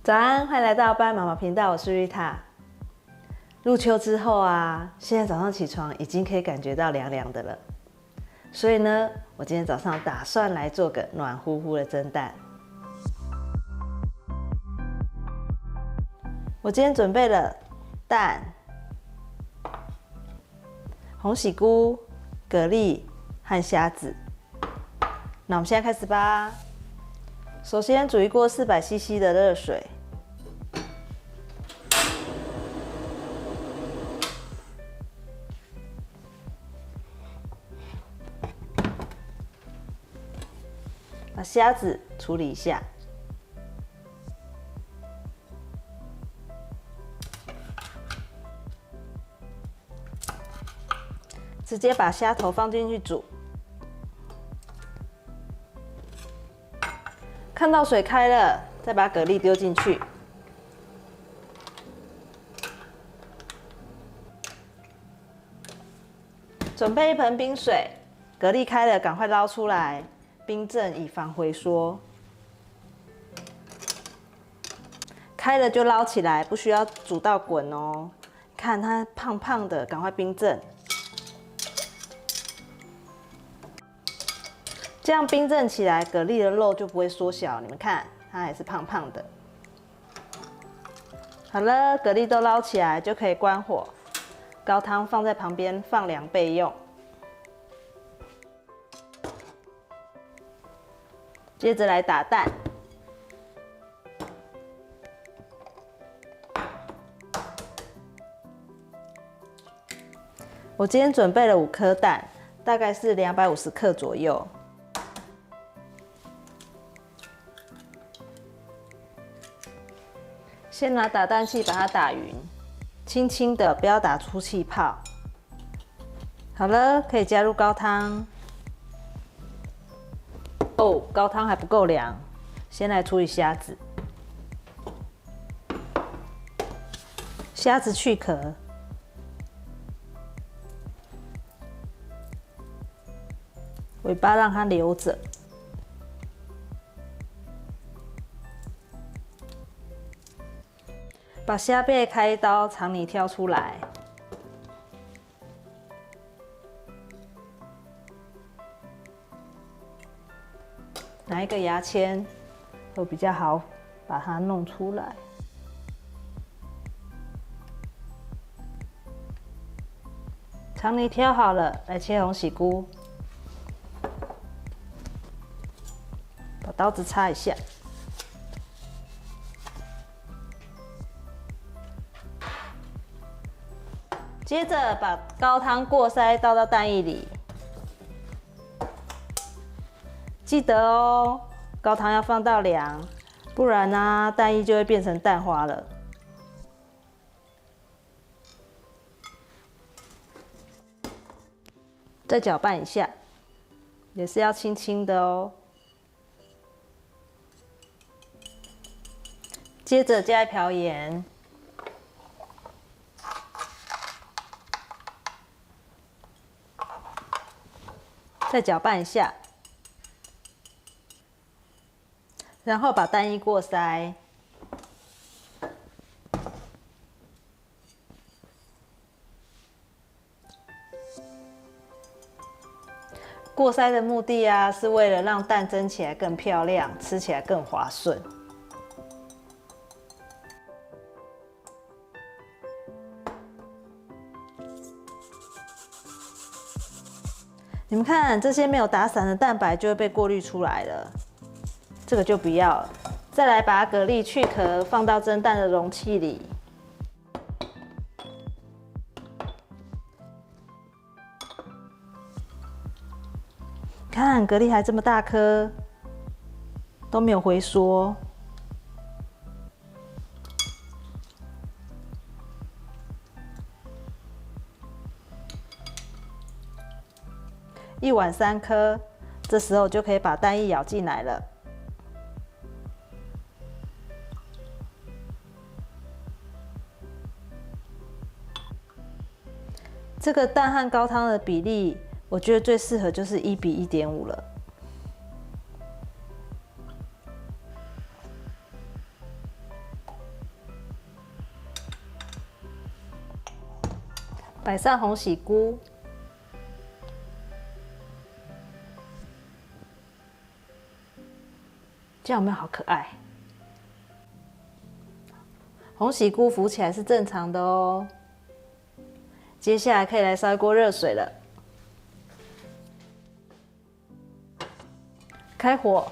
早安，欢迎来到班妈妈频道，我是 Rita。入秋之后啊，现在早上起床已经可以感觉到凉凉的了，所以呢，我今天早上打算来做个暖乎乎的蒸蛋。我今天准备了蛋、红喜菇、蛤蜊和虾子。那我们现在开始吧。首先煮一锅400cc 的热水，把虾子处理一下，直接把虾头放进去煮。看到水开了，再把蛤蜊丢进去，准备一盆冰水，蛤蜊开了赶快捞出来，冰镇以防回缩。开了就捞起来，不需要煮到滚哦。看它胖胖的，赶快冰镇。这样冰镇起来，蛤蜊的肉就不会缩小。你们看，它还是胖胖的。好了，蛤蜊都捞起来，就可以关火。高汤放在旁边放凉备用。接着来打蛋。我今天准备了5颗蛋，大概是250克左右。先拿打蛋器把它打匀，轻轻的，不要打出气泡。好了，可以加入高汤。哦，高汤还不够凉，先来处理虾子。虾子去壳，尾巴让它留着。把虾背开刀，肠泥挑出来，拿一个牙签会比较好把它弄出来。肠泥挑好了，来切红喜菇，把刀子插一下。接着把高汤过筛倒到蛋液里，记得哦，高汤要放到凉，不然呢，蛋液就会变成蛋花了。再搅拌一下，也是要轻轻的哦。接着加一瓢盐。再搅拌一下，然后把蛋液过筛。过筛的目的啊，是为了让蛋蒸起来更漂亮，吃起来更滑顺。你们看，这些没有打散的蛋白就会被过滤出来了，这个就不要了。再来把蛤蜊去壳，放到蒸蛋的容器里。看，蛤蜊还这么大颗，都没有回缩。1碗3颗，这时候就可以把蛋液舀进来了。这个蛋和高汤的比例，我觉得最适合就是1:1.5了。摆上红喜菇，这样有没有好可爱？红喜菇浮起来是正常的哦。接下来可以来烧一锅热水了，开火，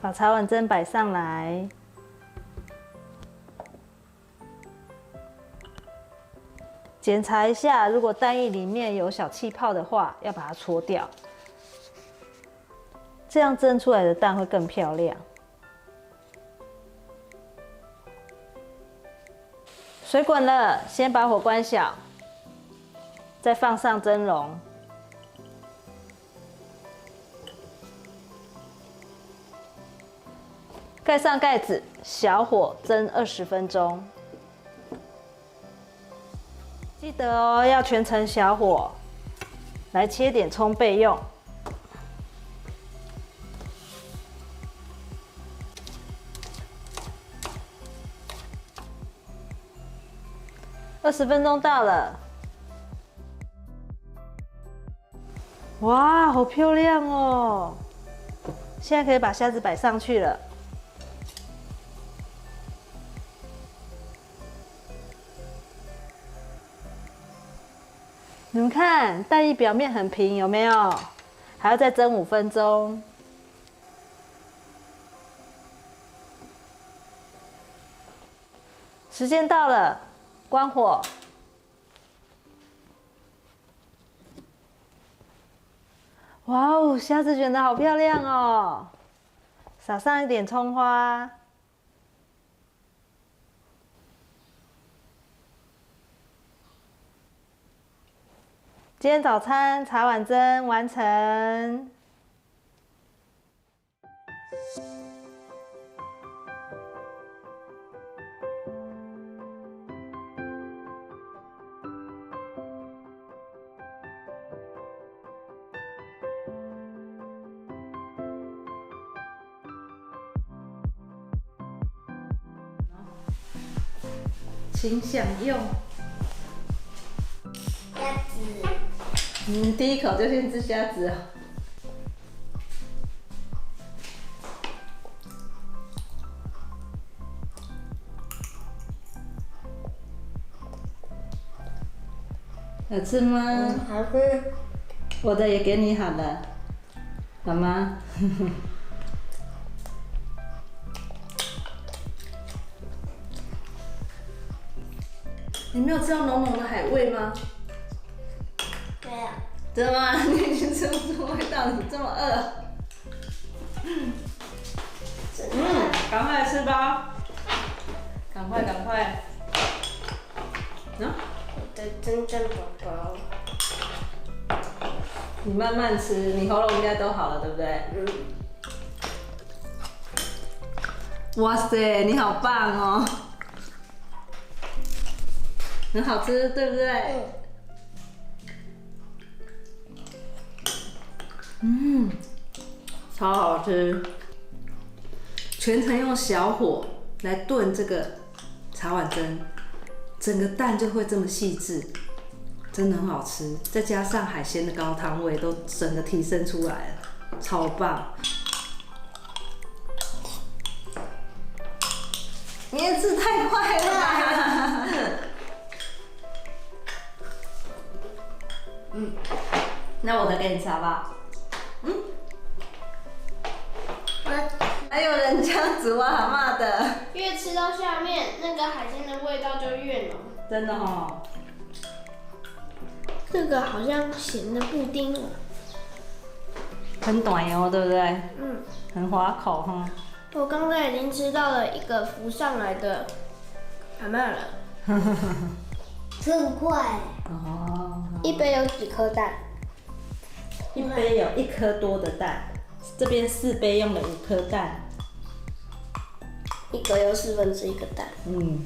把茶碗蒸摆上来，检查一下，如果蛋液里面有小气泡的话，要把它搓掉。这样蒸出来的蛋会更漂亮。水滚了，先把火关小，再放上蒸笼，盖上盖子，小火蒸20分钟。记得哦，要全程小火。来切点葱备用。20分钟到了，哇，好漂亮哦！现在可以把虾子摆上去了。你们看，蛋液表面很平，有没有？还要再蒸5分钟。时间到了。关火，哇哦，虾子卷得好漂亮哦！撒上一点葱花，今天早餐茶碗蒸完成。请享用。虾子。第一口就先吃虾子哦。好吃吗？好吃。我的也给你好了，好吗？你没有吃到浓浓的海味吗？没有。真的吗？你已经吃不出味道，你这么饿。赶快来吃吧！赶快，赶快！我的真正宝宝。你慢慢吃，你喉咙应该都好了，对不对？哇塞，你好棒哦！很好吃，对不对？超好吃。全程用小火来炖这个茶碗蒸，整个蛋就会这么细致，真的很好吃。再加上海鲜的高汤味，都整个提升出来了，超棒！你也吃太快了吧！那我的给你吃好不好？还有人这样子挖蛤蟆的，越吃到下面，那个海鲜的味道就越浓。真的哦。这个好像咸的布丁哦。很短哦，对不对？很滑口哈。我刚才已经吃到了一个浮上来的蛤蟆了。这很快。哦。一杯有几颗蛋？一杯有1颗多的蛋。这边4杯用了5颗蛋，一个又1/4个蛋。嗯，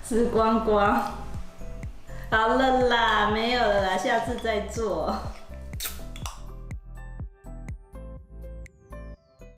吃光光。好了啦，没有了啦，下次再做。